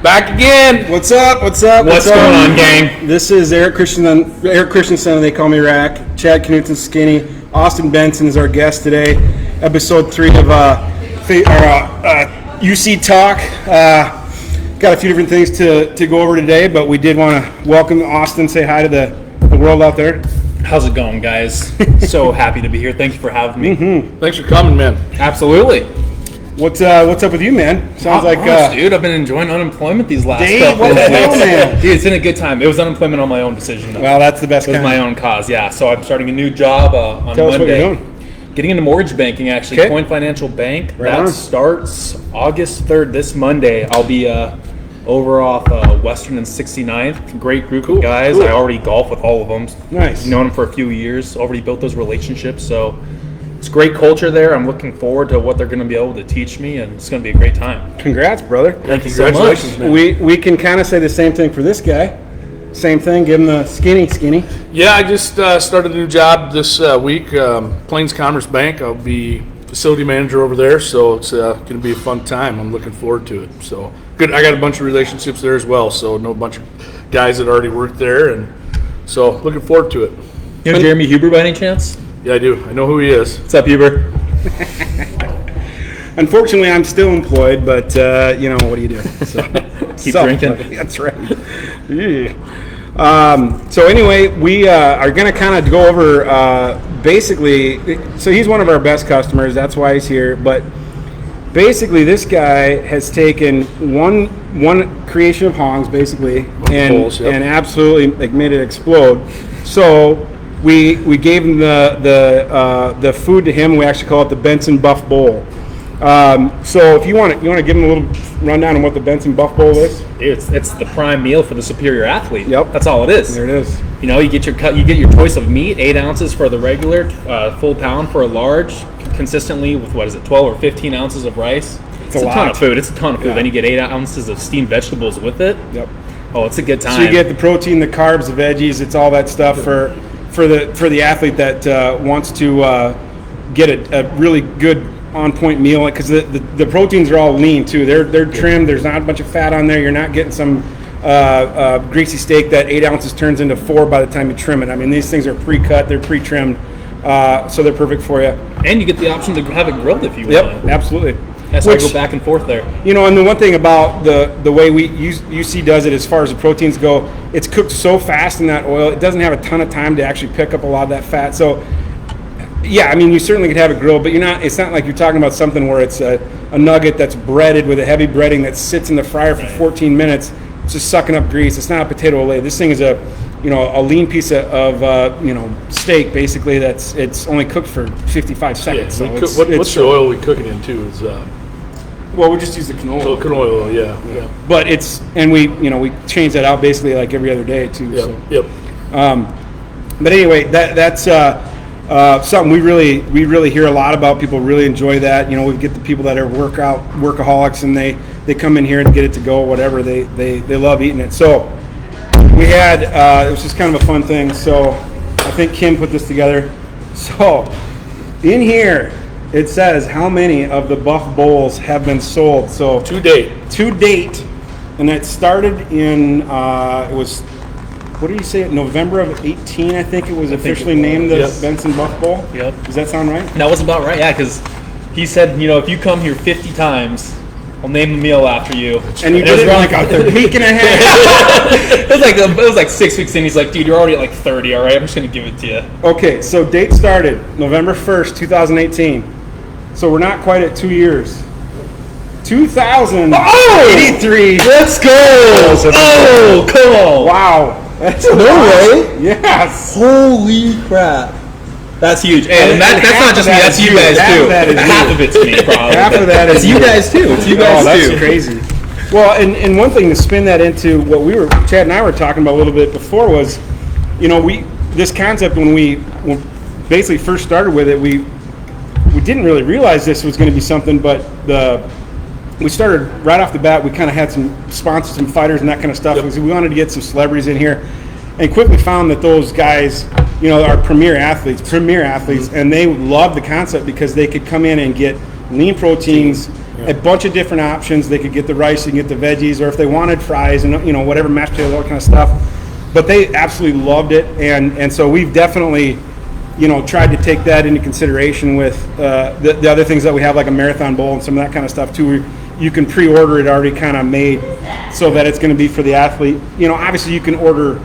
Back again. What's up? What's going on, gang? This is Eric Christensen, they call me Rack. Chad Knutson Skinny. Austin Benson is our guest today. Episode 3 of UC Talk. Got a few different things to go over today, but we did want to welcome Austin, say hi to the world out there. How's it going, guys? So happy to be here. Thank you for having me. Mm-hmm. Thanks for coming, man. Absolutely. What's up with you, man? Sounds like dude, I've been enjoying unemployment these last Dave, couple what of the weeks. hell, man? Dude, it's been a good time. It was unemployment on my own decision, though. Well, that's the best It was kind. my own cause, yeah. So I'm starting a new job on Tell Monday. us what you're doing. Getting into mortgage banking, actually. Okay. Coin Financial Bank. Right That on. starts August 3rd, this Monday. I'll be over off Western and 69th. Great group of guys. Cool. I already golf with all of them. Nice. Known them for a few years. Already built those relationships. So it's great culture there. I'm looking forward to what they're going to be able to teach me, and it's going to be a great time. Congrats, brother. Thank you so much. Man. We can kind of say the same thing for this guy. Same thing. Give him the skinny. Yeah, I just started a new job this week. Plains Commerce Bank. I'll be facility manager over there, so it's going to be a fun time. I'm looking forward to it. So good. I got a bunch of relationships there as well, so know a bunch of guys that already work there, and so looking forward to it. You know Jeremy Huber by any chance? Yeah, I do. I know who he is. What's up, Huber? Unfortunately, I'm still employed, but what do you do? So, Keep drinking. That's right. Yeah. So anyway, we are going to kind of go over basically. So he's one of our best customers. That's why he's here. But basically, this guy has taken one creation of Hong's basically and absolutely made it explode. So we gave him the food to him. We actually call it the Benson Buff Bowl. So if you want to give him a little rundown on what the Benson Buff Bowl is. It's the prime meal for the superior athlete. Yep. That's all it is. There it is. You know, you get your choice of meat, 8 ounces for the regular, full pound for a large, consistently with 12 or 15 ounces of rice. It's a ton of food. It's a ton of food. Yeah. Then you get 8 ounces of steamed vegetables with it. Yep. Oh, it's a good time. So you get the protein, the carbs, the veggies. It's all that stuff for the athlete that wants to get a really good on-point meal, because the proteins are all lean too. They're trimmed. There's not a bunch of fat on there. You're not getting some greasy steak that 8 ounces turns into 4 by the time you trim it. I mean, these things are pre-cut. They're pre-trimmed, so they're perfect for you. And you get the option to have it grilled if you want. Yep, absolutely. That's why I go back and forth there. You know, and the one thing about the way UC does it, as far as the proteins go, it's cooked so fast in that oil. It doesn't have a ton of time to actually pick up a lot of that fat. So, yeah, I mean, you certainly could have it grilled, but it's not like you're talking about something where it's a nugget that's breaded with a heavy breading that sits in the fryer for 14 minutes. It's just sucking up grease. It's not a potato fillet. This thing is a lean piece of steak, basically. It's only cooked for 55 seconds. Yeah, So what's the oil we cook it in too? Is well, we just use the canola. so canola oil, yeah. But we change that out basically like every other day too. Yep. So. Yep. But anyway, that's something we really hear a lot about. People really enjoy that. You know, we get the people that are workaholics, and they come in here and get it to go, whatever. They love eating it. So we had it was just kind of a fun thing. So I think Kim put this together. So in here it says how many of the Buff Bowls have been sold. So To date. And it started in it was. What did you say? November of 18, I think it was officially named the Yes. Benson Buff Bowl. Yep. Does that sound right? That was about right, yeah, because he said, if you come here 50 times, I'll name the meal after you. And you it did was it in around like a week and a half. it was like 6 weeks in. He's like, dude, you're already at like 30, all right? I'm just going to give it to you. Okay, so date started November 1st, 2018. So we're not quite at 2 years. 2083. Let's go! Oh, come on. Wow. That's No way. Yes. Holy crap. That's huge. And that's not just me, that's you guys too. Half of it's me, probably. Half of that is It's you guys too. It's you guys that's too. crazy. Well, and one thing to spin that into what Chad and I were talking about a little bit before was, this concept when we basically first started with it, we didn't really realize this was going to be something, but we started right off the bat. We kind of had some sponsors, some fighters, and that kind of stuff. Yep. We wanted to get some celebrities in here, and quickly found that those guys, are premier athletes, and they loved the concept because they could come in and get lean proteins a bunch of different options. They could get the rice and get the veggies, or if they wanted fries and whatever, mashed potatoes, all that kind of stuff. But they absolutely loved it, and so we've definitely tried to take that into consideration with the other things that we have, like a marathon bowl and some of that kind of stuff too. You can pre-order it already kind of made so that it's going to be for the athlete. Obviously you can order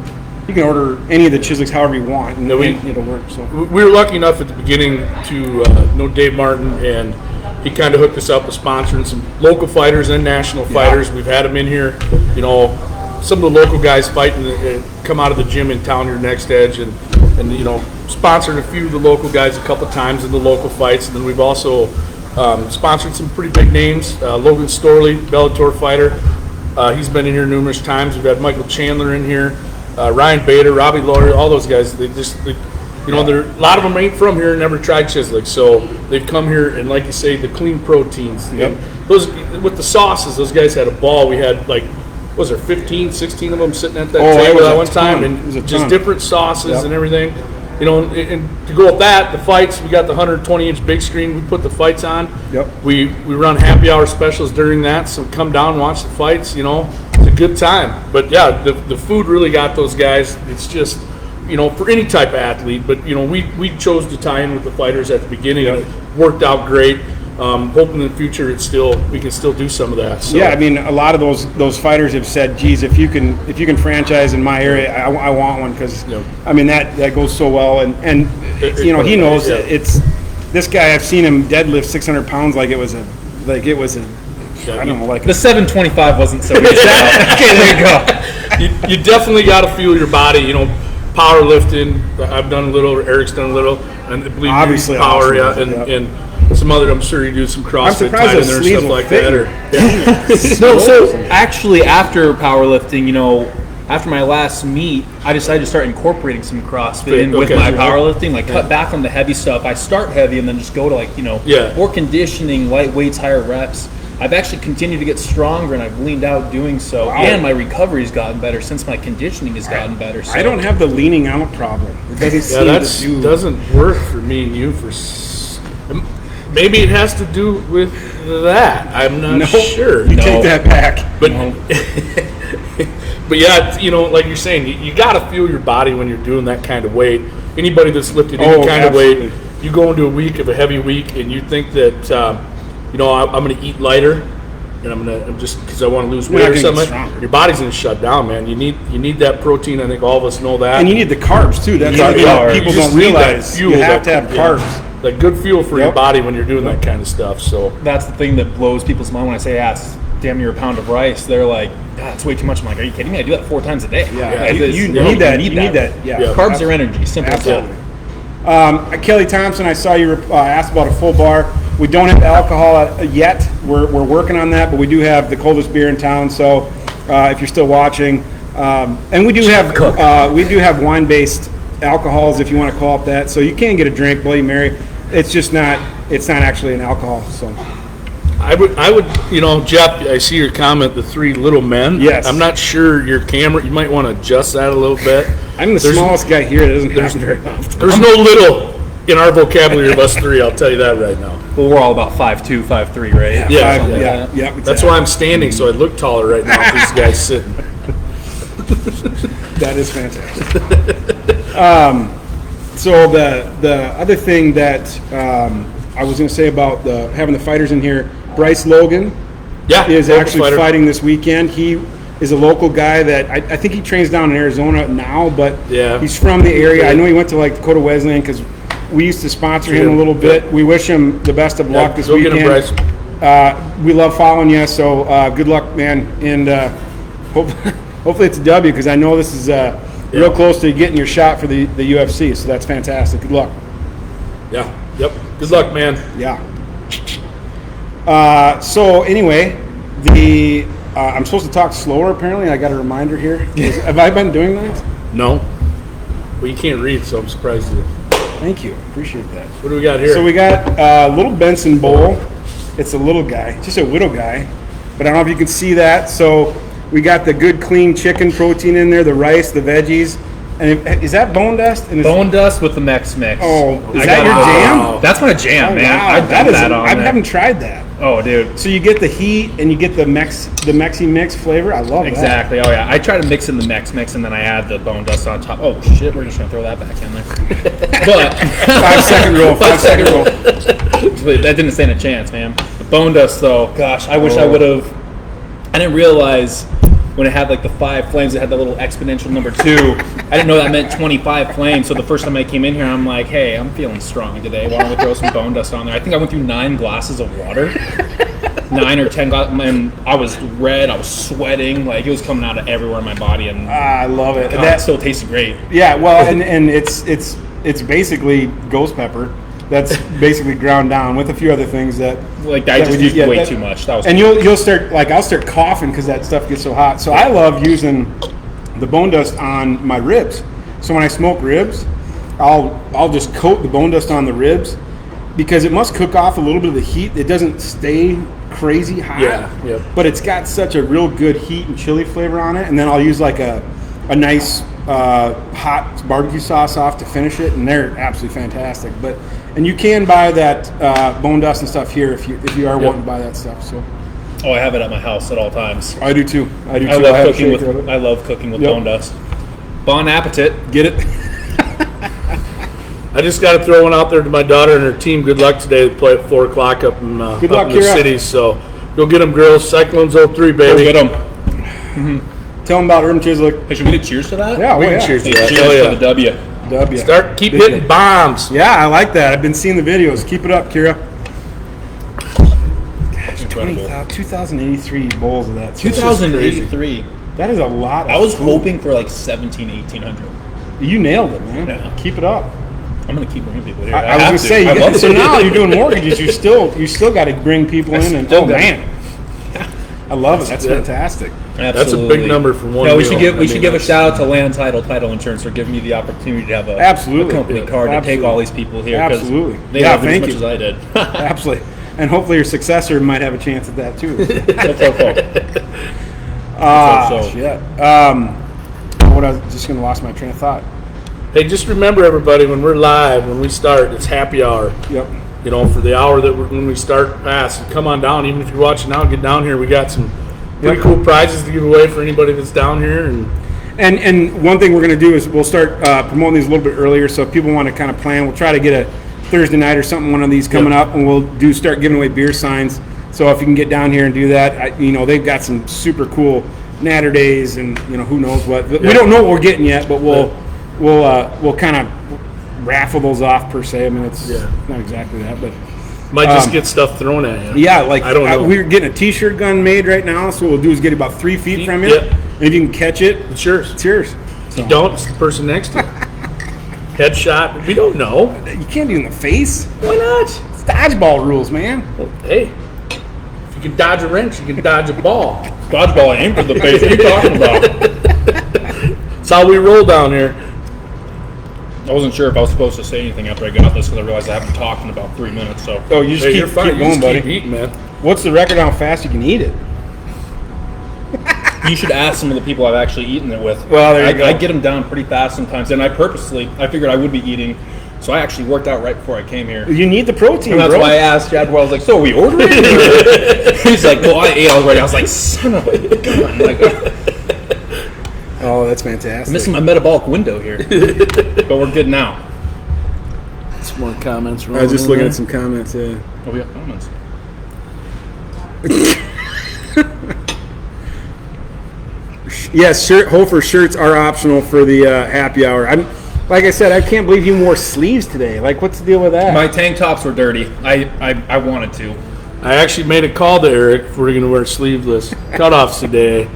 any of the Chislics however you want, and it'll work. So we were lucky enough at the beginning to know Dave Martin, and he kind of hooked us up with sponsoring some local fighters and national fighters. We've had them in here. Some of the local guys fighting come out of the gym in town here, Next Edge, and sponsored a few of the local guys a couple times in the local fights. And then we've also sponsored some pretty big names. Logan Storley, Bellator fighter. He's been in here numerous times. We've had Michael Chandler in here, Ryan Bader, Robbie Lawyer, all those guys. They're a lot of them ain't from here, never tried Chislic, so they've come here, and like you say, the clean proteins. Yep. Those with the sauces, those guys had a ball. We had 15, 16 of them sitting at that table at one time, and just different sauces and everything. And to go with that, the fights, we got the 120-inch big screen. We put the fights on. Yep. We run happy hour specials during that, so come down, watch the fights. It's a good time. But yeah, the food really got those guys. It's just, for any type of athlete. But we chose to tie in with the fighters at the beginning, and it worked out great. Hoping in the future we can still do some of that. So. Yeah, I mean, a lot of those fighters have said, "Geez, if you can franchise in my area, I want one," because I mean that goes so well, and he knows it's this guy. I've seen him deadlift 600 pounds like it was a I don't know, like the 725 wasn't so easy. Okay, there you go. You definitely got to feel your body. Powerlifting. I've done a little. Eric's done a little, and believe obviously power, and some other. I'm sure you do some CrossFit tied in there and stuff like that. No, so actually after powerlifting, after my last meet, I decided to start incorporating some CrossFit in with my powerlifting, cut back on the heavy stuff. I start heavy and then just go to more conditioning, light weights, higher reps. I've actually continued to get stronger, and I've leaned out doing so, and my recovery's gotten better since my conditioning has gotten better. So. I don't have the leaning out problem. It doesn't doesn't work for me and you maybe it has to do with that. I'm not sure. You take that back. But but yeah, like you're saying, you got to feel your body when you're doing that kind of weight. Anybody that's lifted any kind of weight, you go into a week of a heavy week, and you think that I'm going to eat lighter, and I'm just because I want to lose weight or something. Your body's going to shut down, man. You need that protein. I think all of us know that. And you need the carbs too. That's what people don't realize. You have to have carbs. Like good fuel for your body when you're doing that kind of stuff. So that's the thing that blows people's mind when I say, it's damn near a pound of rice. They're like, that's way too much. I'm like, are you kidding me? I do that 4 times a day. Yeah. You need that. You need that. Yeah. Carbs are energy. Simple as that. Kelly Thompson, I saw you asked about a full bar. We don't have alcohol yet. We're working on that, but we do have the coldest beer in town. So if you're still watching, and we do have wine-based alcohols, if you want to call it that. So you can get a drink, Bloody Mary. It's not actually an alcohol. So I would, Jeff, I see your comment, the 3 little men. Yes. I'm not sure your camera, you might want to adjust that a little bit. I'm the smallest guy here. That doesn't happen very often. There's no little in our vocabulary of us 3, I'll tell you that right now. Well, we're all about 5'2", 5'3", right? Yeah. Exactly. That's why I'm standing, so I look taller right now. These guys sitting. That is fantastic. So the other thing that I was going to say about having the fighters in here, Bryce Logan is actually fighting this weekend. He is a local guy that I think he trains down in Arizona now, but he's from the area. I know he went to Dakota Wesleyan because we used to sponsor him a little bit. We wish him the best of luck this weekend. Get him, Bryce. We love following you, so good luck, man, and hopefully it's a W because I know this is real close to getting your shot for the UFC, so that's fantastic. Good luck. Yeah. Yep. Good luck, man. Yeah. So anyway, I'm supposed to talk slower apparently. I got a reminder here. Have I been doing that? No. Well, you can't read, so I'm surprised you. Thank you. Appreciate that. What do we got here? So we got little Benson Bowl. It's a little guy, just a little guy, but I don't know if you can see that. So we got the good clean chicken protein in there, the rice, the veggies. And is that bone dust? And Bone dust with the Mex Mix. Oh, is I that your got it. jam? That's my jam, Oh, man. wow. I've done that on I there. haven't tried that. Oh, dude. So you get the heat and you get the Mexi Mix flavor. I love that. Exactly. Oh, yeah. I try to mix in the Mex Mix, and then I add the bone dust on top. Oh, shit. We're just going to throw that back in there. But 5-second rule. 5-second rule. that didn't stand a chance, man. The bone dust, though, gosh, I wish I would have. I didn't realize when it had like the 5 flames, it had the little exponential number 2. I didn't know that meant 25 flames. So the first time I came in here, I'm like, hey, I'm feeling strong today. Why don't we throw some bone dust on there? I think I went through 9 glasses of water. 9 or 10 glasses, and I was red. I was sweating. Like, it was coming out of everywhere in my body. And I love it. God, That it still tasted great. Yeah, well, and it's basically ghost pepper. That's basically ground down with a few other things that Like, I just used way too much. That was and you'll start like I'll start coughing because that stuff gets so hot. So I love using the bone dust on my ribs. So when I smoke ribs, I'll just coat the bone dust on the ribs because it must cook off a little bit of the heat. It doesn't stay crazy hot. Yeah. But it's got such a real good heat and chili flavor on it. And then I'll use like a nice hot barbecue sauce off to finish it, and they're absolutely fantastic. And you can buy that bone dust and stuff here if you are wanting to buy that stuff. So. Oh, I have it at my house at all times. I do too. I love cooking with bone dust. Bon appetit. Get it? I just got to throw one out there to my daughter and her team. Good luck today. They play at 4 o'clock up in the city. So go get them, girls. Cyclones 03, baby. Go get them. Tell them about Urban Chislic. Hey, should we get cheers to that? Yeah, We can cheers to Hey, that. cheers Hell yeah. to the W. W. Keep hitting bombs. Yeah, I like that. I've been seeing the videos. Keep it up, Kira. Gosh, Incredible. 2,083 bowls of that. 2083. That is a lot. I was hoping for like 1800. You nailed it, man. Yeah. Keep it up. I'm gonna keep bringing people here. I was gonna say. I love So it. now you're doing mortgages. You still got to bring people in, and still gotta- man, I love it. That's fantastic. That's a big number for one. Yeah, we meal. should give a shout out to Land Title Insurance for giving me the opportunity to have a company card to take all these people here. 'cause Absolutely. They Yeah, loved it as thank much you. as I did. Absolutely. And hopefully your successor might have a chance at that too. So. Shit. What I was just gonna lost my train of thought. Hey, just remember, everybody, when we're live, when we start, it's happy hour. Yep. You know, for the hour when we start past, come on down. Even if you're watching now, get down here. We got some pretty cool prizes to give away for anybody that's down here. And one thing we're going to do is we'll start promoting these a little bit earlier. So if people want to kind of plan, we'll try to get a Thursday night or something, one of these coming up, and we'll start giving away beer signs. So if you can get down here and do that, they've got some super cool natter days, and who knows what. We don't know what we're getting yet, but we'll kind of raffle those off per se. I mean, it's not exactly that, but. Might just get stuff thrown at you. Yeah, like I don't know. We're getting a T-shirt gun made right now, so what we'll do is get about 3 feet from you. Yep. And if you can catch it, It's yours. it's yours. If you don't, it's the person next to you. Headshot. We don't know. You can't do it in the face. Why not? It's dodgeball rules, man. Well, hey, if you can dodge a wrench, you can dodge a ball. Dodgeball, I aimed for the face. What are you talking about? That's how we roll down here. I wasn't sure if I was supposed to say anything after I got this because I realized I haven't talked in about 3 minutes. So Oh, you just Hey, keep, you're fine. keep You going, just buddy. keep eating, man. What's the record on how fast you can eat it? you should ask some of the people I've actually eaten it with. Well, there you go. I get them down pretty fast sometimes, and I figured I would be eating, so I actually worked out right before I came here. You need the protein, And that's bro. why I asked Chad where I was like, so are we ordering? He's like, well, I ate already. I was like, son of a gun. Like, Oh, that's fantastic. I'm missing my metabolic window here. But we're good now. Some more comments. I was just looking at some comments. Yeah. Oh, we got comments. Yes, Hofer shirts are optional for the happy hour. Like I said, I can't believe you wore sleeves today. Like, what's the deal with that? My tank tops were dirty. I wanted to. I actually made a call to Eric if we're going to wear sleeveless cutoffs today,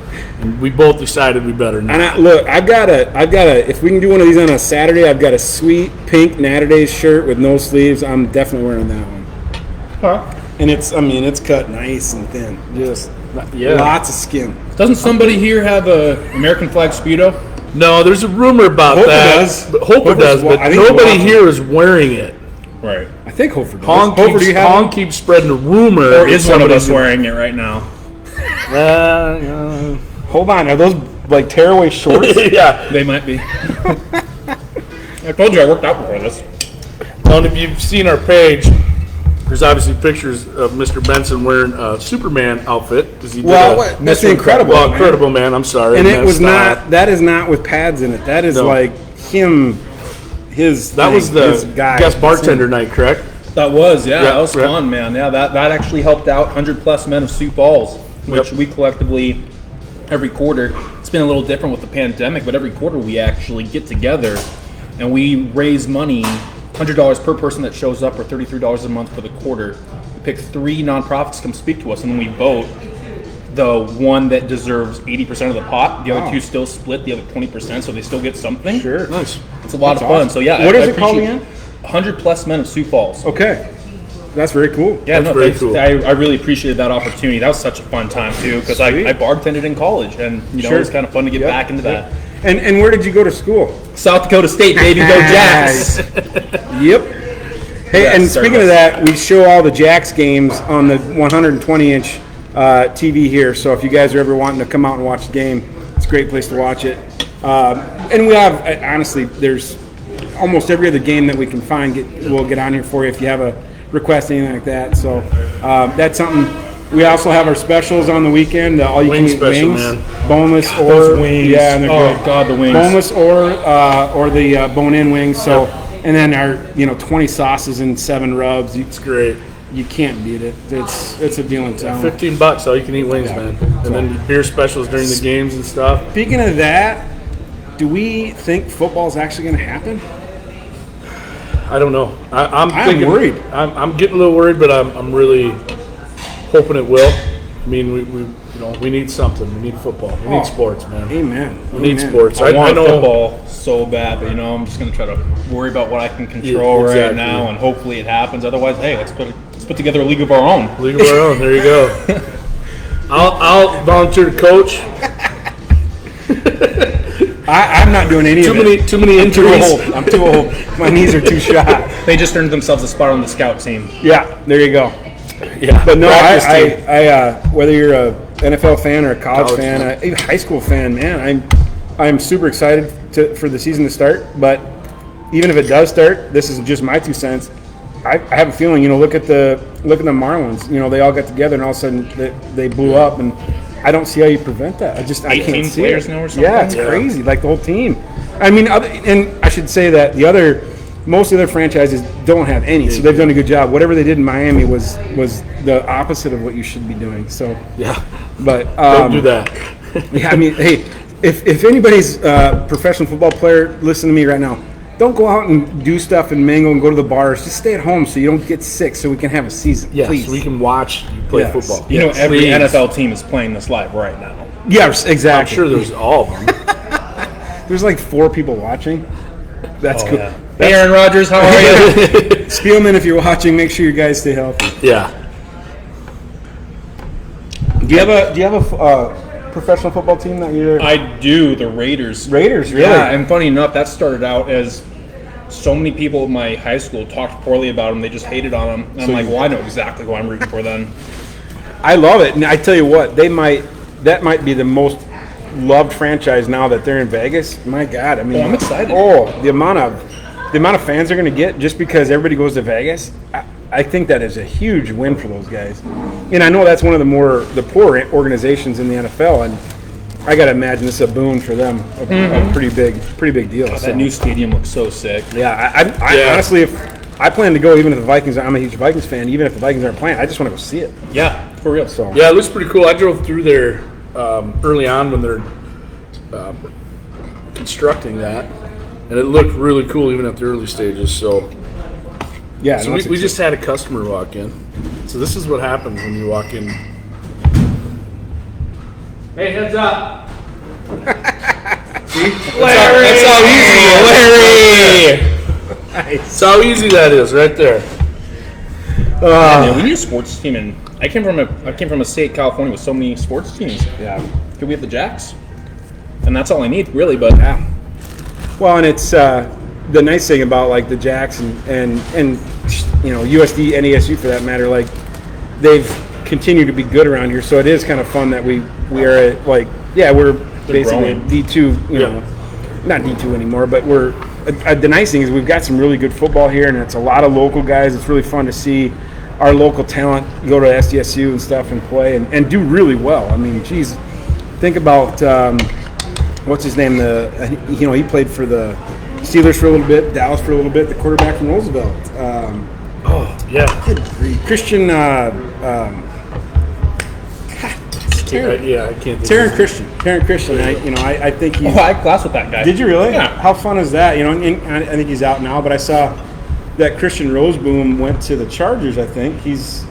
and we both decided we better not. And I've got a. If we can do one of these on a Saturday, I've got a sweet pink Natter Days shirt with no sleeves. I'm definitely wearing that one. Huh? And it's cut nice and thin. Just Yeah. lots of skin. Doesn't somebody here have a American flag Speedo? No, there's a rumor about Hofer that. does. But Hofer Hofer's does, but I think he's nobody watching. here is wearing it. Right. I think Hofer does. Hong Hofer, keeps, do you have Hong one? keeps spreading a rumor. Or that is one of us somebody's- wearing it right now? Hold on, are those like tearaway shorts? Yeah. They might be. I told you I worked out before this. Well, if you've seen our page, there's obviously pictures of Mr. Benson wearing a Superman outfit. Because he did that's incredible. Well, Incredible Man, I'm sorry. And it was not, that is not with pads in it. That is like him, That was the guest bartender night, correct? That was, that was fun, man. Yeah, that actually helped out 100+ men of Sioux Falls, which we collectively, every quarter, it's been a little different with the pandemic, but every quarter we actually get together and we raise money, $100 per person that shows up, or $33 a month for the quarter. We pick 3 nonprofits to come speak to us, and then we vote the one that deserves 80% of the pot. The other 2 still split the other 20%, so they still get something. Sure. Nice. It's a lot of fun. Awesome. So yeah, what is it called again? 100+ men of Sioux Falls. Okay. That's very cool. Yeah, That's very cool. I really appreciated that opportunity. That was such a fun time too, because I bartended in college, and it was kind of fun to get back into that. And where did you go to school? South Dakota State, baby, go Jacks! Yep. Hey, and speaking of that, we show all the Jacks games on the 120-inch TV here. So if you guys are ever wanting to come out and watch the game, it's a great place to watch it. And we have, honestly, there's almost every other game that we can find. We'll get on here for you if you have a request, anything like that. So that's something. We also have our specials on the weekend. All you can eat special, wings, man. Boneless or Those wings. Yeah, and they're good. God, the wings. Boneless or the bone-in wings. So, and then our 20 sauces and 7 rubs. It's great. You can't beat it. It's a deal in town. $15, all you can eat wings, man. And then beer specials during the games and stuff. Speaking of that, do we think football's actually going to happen? I don't know. I'm worried. I'm getting a little worried, but I'm really hoping it will. I mean, we need something. We need football. We need sports, man. Amen. We need sports. I want know football so bad, but I'm just going to try to worry about what I can control right now, and hopefully it happens. Otherwise, hey, let's put together a league of our own. League of our own. There you go. I'll volunteer to coach. I'm not doing any of it. Too many injuries. I'm too old. My knees are too shot. They just earned themselves a spot on the scout team. Yeah, there you go. Yeah, but no, I whether you're a NFL fan or a college fan, a high school fan, man, I'm super excited for the season to start. But even if it does start, this is just my 2 cents. I have a feeling, look at the Marlins. They all got together and all of a sudden they blew up, and I don't see how you prevent that. I can't see players it. now or something? Yeah, it's crazy. Like the whole team. I mean, and I should say that most of the other franchises don't have any, so they've done a good job. Whatever they did in Miami was the opposite of what you should be doing. So yeah, but don't do that. Yeah, I mean, hey, if anybody's a professional football player, listen to me right now. Don't go out and do stuff and mingle and go to the bars. Just stay at home so you don't get sick, so we can have a season. Yes, please. so we can watch you play football. Every NFL team is playing this live right now. Yes, exactly. I'm sure there's all of them. There's like 4 people watching. That's cool. Yeah. Hey, Aaron Rodgers, how are you? Spielman, if you're watching, make sure you guys stay healthy. Yeah. Do you have a professional football team that you're? I do. The Raiders. Raiders, really? Yeah, and funny enough, that started out as so many people in my high school talked poorly about them. They just hated on them. And I'm like, well, I know exactly who I'm rooting for then. I love it, and I tell you what, that might be the most loved franchise now that they're in Vegas. My God, I mean, I'm excited. The amount of fans they're going to get just because everybody goes to Vegas. I think that is a huge win for those guys. And I know that's one of the poorer organizations in the NFL, and I got to imagine this is a boon for them, a pretty big deal. That new stadium looks so sick. Yeah, I honestly, if I plan to go, even if the Vikings, I'm a huge Vikings fan, even if the Vikings aren't playing, I just want to go see it. Yeah, for real. So yeah, it looks pretty cool. I drove through there early on when they're constructing that, and it looked really cool even at the early stages. So yeah, so we just had a customer walk in. So this is what happens when you walk in. Hey, heads up! See? Larry! That's how easy, Larry! That's how easy that is, right there. Yeah, we need a sports team, and I came from a state, California, with so many sports teams. Yeah. Could we have the Jacks? And that's all I need, really. But yeah. Well, and it's the nice thing about like the Jacks and USD, NASU for that matter, like they've continued to be good around here. So it is kind of fun that we are like Yeah, we're basically growing. D2. You know, not D2 anymore, but we're. The nice thing is we've got some really good football here, and it's a lot of local guys. It's really fun to see our local talent go to SDSU and stuff and play and do really well. I mean, geez, think about what's his name? He played for the Steelers for a little bit, Dallas for a little bit. The quarterback from Roosevelt. Christian. I can't. Taryn Christian. I think he's. Oh, I had class with that guy. Did you really? Yeah. How fun is that? And I think he's out now, but I saw that Christian Roseboom went to the Chargers. I think he's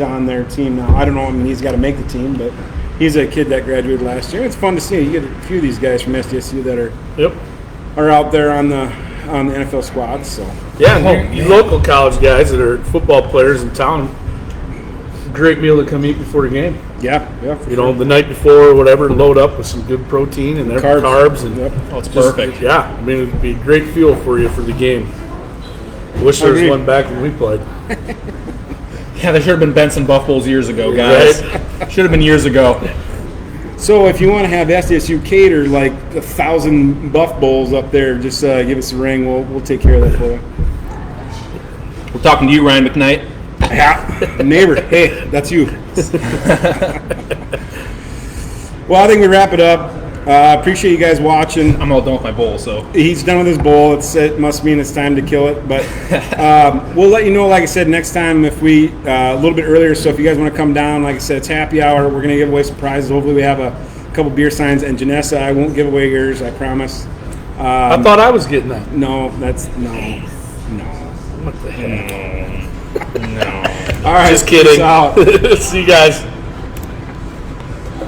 on their team now. I don't know. I mean, he's got to make the team, but he's a kid that graduated last year. It's fun to see. You get a few of these guys from SDSU that are out there on the NFL squads. So you local college guys that are football players in town. Great meal to come eat before the game. Yeah. The night before or whatever, load up with some good protein and carbs and Oh, it's perfect. I mean, it'd be a great fuel for you for the game. Wish there was one back when we played. Yeah, there should have been Benson Buff Bowls years ago, guys. Right? Should have been years ago. So if you want to have SDSU cater like 1,000 Buff Bowls up there, just give us a ring. We'll take care of that for you. We're talking to you, Ryan McKnight. Yeah, neighbor. Hey, that's you. Well, I think we wrap it up. Appreciate you guys watching. I'm all done with my bowl, so. He's done with his bowl. It must mean it's time to kill it. But we'll let you know, like I said, next time if we a little bit earlier. So if you guys want to come down, like I said, it's happy hour. We're going to give away some prizes. Hopefully we have a couple beer signs. And Janessa, I won't give away yours, I promise. I thought I was getting that. No. What the heck? No. All right. Just kidding. Peace out. See you guys.